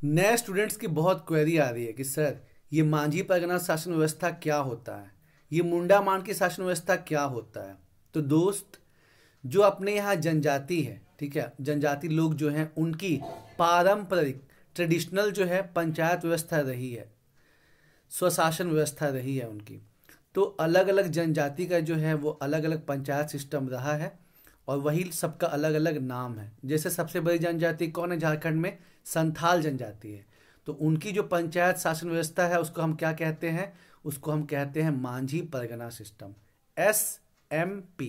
नए स्टूडेंट्स की बहुत क्वेरी आ रही है कि सर ये मांझी परगना शासन व्यवस्था क्या होता है, ये मुंडा मान की शासन व्यवस्था क्या होता है। तो दोस्त, जो अपने यहाँ जनजाति है, ठीक है, जनजाति लोग जो हैं उनकी पारंपरिक ट्रेडिशनल जो है पंचायत व्यवस्था रही है, स्वशासन व्यवस्था रही है उनकी। तो अलग अलग जनजाति का जो है वो अलग अलग पंचायत सिस्टम रहा है और वही सबका अलग अलग नाम है। जैसे सबसे बड़ी जनजाति कौन है झारखंड में? संथाल जनजाति है। तो उनकी जो पंचायत शासन व्यवस्था है उसको हम क्या कहते हैं? उसको हम कहते हैं मांझी परगना सिस्टम, SMP।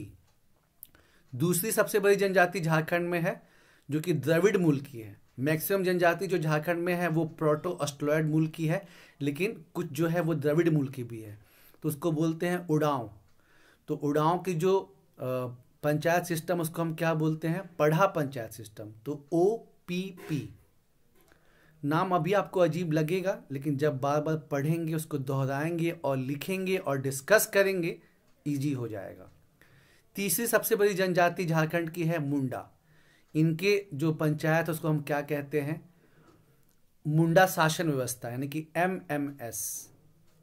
दूसरी सबसे बड़ी जनजाति झारखंड में है जो कि द्रविड़ मूल की है। मैक्सिमम जनजाति जो झारखंड में है वो प्रोटो ऑस्ट्रोलॉयड मूल की है, लेकिन कुछ जो है वो द्रविड़ मूल की भी है। तो उसको बोलते हैं उड़ांव। तो उड़ांव की जो पंचायत सिस्टम उसको हम क्या बोलते हैं? पढ़ा पंचायत सिस्टम। तो OPP नाम अभी आपको अजीब लगेगा, लेकिन जब बार बार पढ़ेंगे, उसको दोहराएंगे और लिखेंगे और डिस्कस करेंगे, इजी हो जाएगा। तीसरी सबसे बड़ी जनजाति झारखंड की है मुंडा। इनके जो पंचायत उसको हम क्या कहते हैं? मुंडा शासन व्यवस्था, यानी कि MMS।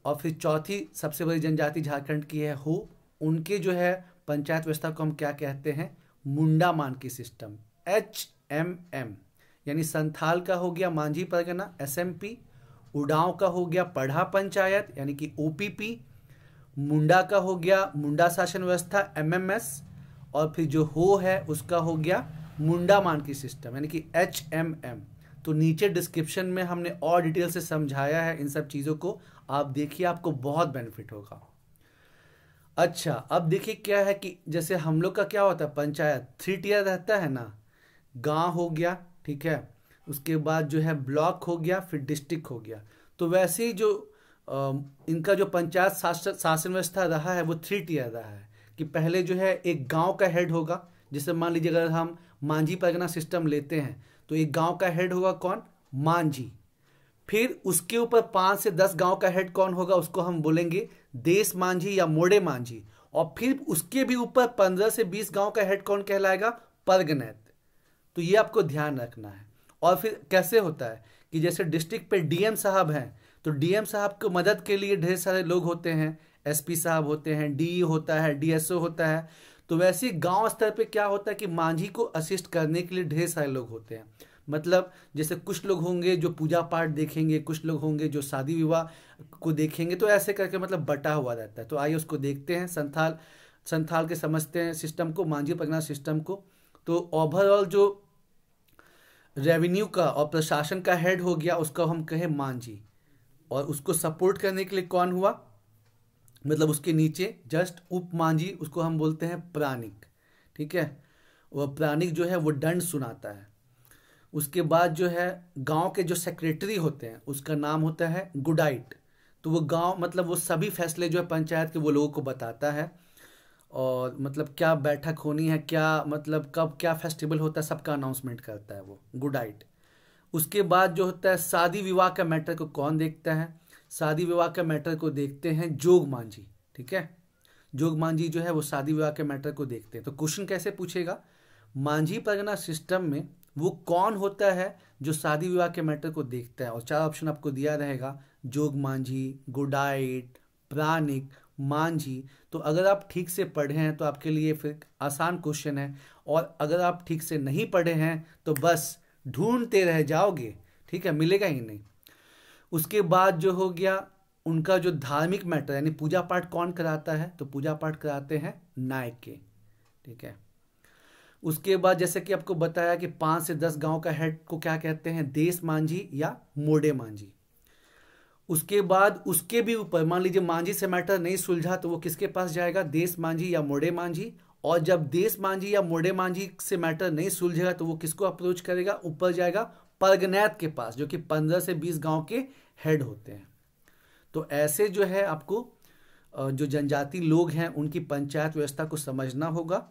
और फिर चौथी सबसे बड़ी जनजाति झारखंड की है हो। उनके जो है पंचायत व्यवस्था को हम क्या कहते हैं? मुंडा मान की सिस्टम, HMM। यानी संथाल का हो गया मांझी परगना SMP, उड़ांव का हो गया पढ़ा पंचायत यानी कि OPP, मुंडा का हो गया मुंडा शासन व्यवस्था MMS, और फिर जो हो है उसका हो गया मुंडा मान की सिस्टम यानी कि HMM। तो नीचे डिस्क्रिप्शन में हमने और डिटेल से समझाया है इन सब चीज़ों को, आप देखिए, आपको बहुत बेनिफिट होगा। अच्छा, अब देखिए क्या है कि जैसे हम लोग का क्या होता है, पंचायत 3 टियर रहता है ना। गांव हो गया, ठीक है, उसके बाद जो है ब्लॉक हो गया, फिर डिस्ट्रिक्ट हो गया। तो वैसे ही जो इनका जो पंचायत शासन व्यवस्था रहा है वो 3 टियर रहा है कि पहले जो है एक गांव का हेड होगा। जैसे मान लीजिए अगर हम मांझी परगना सिस्टम लेते हैं तो एक गांव का हेड होगा कौन? मांझी। फिर उसके ऊपर 5 से 10 गांव का हेड कौन होगा? उसको हम बोलेंगे देश मांझी या मोड़े मांझी। और फिर उसके भी ऊपर 15 से 20 गांव का हेड कौन कहलाएगा? परगनैत। तो ये आपको ध्यान रखना है। और फिर कैसे होता है कि जैसे डिस्ट्रिक्ट पे DM साहब हैं, तो DM साहब को मदद के लिए ढेर सारे लोग होते हैं, SP साहब होते हैं, DE होता है, DSO होता है। तो वैसे गांव स्तर पे क्या होता है कि मांझी को असिस्ट करने के लिए ढेर सारे लोग होते हैं। मतलब जैसे कुछ लोग होंगे जो पूजा पाठ देखेंगे, कुछ लोग होंगे जो शादी विवाह को देखेंगे, तो ऐसे करके मतलब बटा हुआ रहता है। तो आइए उसको देखते हैं, संथाल के समझते हैं सिस्टम को, मांझी परगना सिस्टम को। तो ओवरऑल जो रेवेन्यू का और प्रशासन का हेड हो गया उसका हम कहें मांझी, और उसको सपोर्ट करने के लिए कौन हुआ? मतलब उसके नीचे जस्ट उप मांझी, उसको हम बोलते हैं प्राणिक, ठीक है। वह प्राणिक जो है वो दंड सुनाता है। उसके बाद जो है गांव के जो सेक्रेटरी होते हैं उसका नाम होता है गुडाइट। तो वो गांव मतलब वो सभी फैसले जो है पंचायत के वो लोगों को बताता है, और मतलब क्या बैठक होनी है, क्या मतलब कब क्या फेस्टिवल होता है, सबका अनाउंसमेंट करता है वो गुडाइट। उसके बाद जो होता है शादी विवाह का मैटर को कौन देखता है? शादी विवाह का मैटर को देखते हैं जोग मांझी, ठीक है। जोग मांझी जो है वो शादी विवाह के मैटर को देखते हैं। तो क्वेश्चन कैसे पूछेगा? मांझी परगना सिस्टम में वो कौन होता है जो शादी विवाह के मैटर को देखता है? और 4 ऑप्शन आपको दिया रहेगा, जोग मांझी, गुडाइट, प्राणिक, मांझी। तो अगर आप ठीक से पढ़े हैं तो आपके लिए फिर आसान क्वेश्चन है, और अगर आप ठीक से नहीं पढ़े हैं तो बस ढूंढते रह जाओगे, ठीक है, मिलेगा ही नहीं। उसके बाद जो हो गया उनका जो धार्मिक मैटर यानी पूजा पाठ कौन कराता है? तो पूजा पाठ कराते हैं नायक के, ठीक है। उसके बाद जैसे कि आपको बताया कि 5 से 10 गांव का हेड को क्या कहते हैं? देश मांझी या मोड़े मांझी। उसके बाद उसके भी ऊपर मान लीजिए मांझी से मैटर नहीं सुलझा तो वो किसके पास जाएगा? देश मांझी या मोड़े मांझी। और जब देश मांझी या मोड़े मांझी से मैटर नहीं सुलझेगा तो वो किसको अप्रोच करेगा? ऊपर जाएगा परगनैत के पास, जो कि 15 से 20 गांव के हेड होते हैं। तो ऐसे जो है आपको जो जनजाति लोग हैं उनकी पंचायत व्यवस्था को समझना होगा।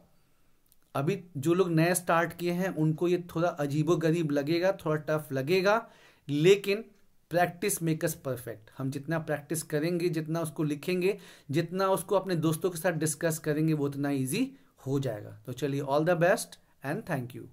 अभी जो लोग नए स्टार्ट किए हैं उनको ये थोड़ा अजीबोगरीब लगेगा, थोड़ा टफ लगेगा, लेकिन प्रैक्टिस मेकर्स परफेक्ट। हम जितना प्रैक्टिस करेंगे, जितना उसको लिखेंगे, जितना उसको अपने दोस्तों के साथ डिस्कस करेंगे, वो उतना ईजी हो जाएगा। तो चलिए, all the best and thank you.